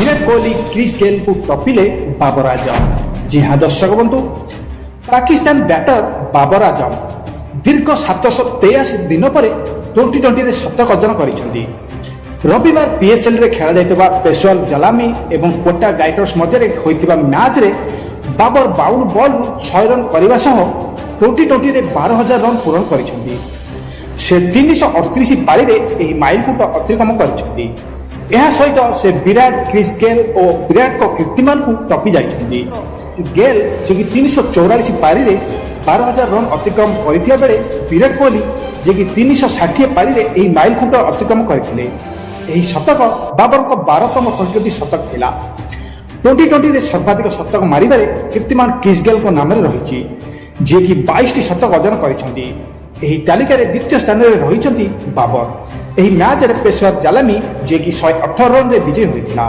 Virat Kohli Chris Gayle को टपिले बाबर आजम। जी हाँ दर्शक बंधु, पाकिस्तान बैटर बाबर आजम दीर्घ 783 दिन पर टी20 शतक अर्जन कर रविवार पीएसएल रे खेला जाइतबा पेशोर जलामी एवं कोटा गाइटर्स मध्य होइतिबा मैच रे बाबर 52 बॉल 100 रन करने सह टी20 रे 12,000 रन पूरण करिसेंती। से 338 पारी रे एही माइलखुंट अतिक्रम करिसेंती। यह सहित से विराट क्रिस गेल और विराट को कीर्तिमान को टपी जाइछंती। गेल जे कि 344 पारी रे 12,000 रन अतिक्रम करथिया बेले विराट कोहली जे कि 360 पारी रे एही माइलखुंट अतिक्रम करथिले। एही शतक बाबर को 12तम टी20 शतक थिला। टी20 रे सर्वाधिक शतक मारिबारे कीर्तिमान क्रिस गेल को नाम रही जे कि 22 शतक अर्जन करिसेंती। एही तालिका रे द्वितीय स्थान में रहिसेंती बाबर। एही मैच रे पेशोर जलामी जे कि 118 रन रे विजय होइथिला।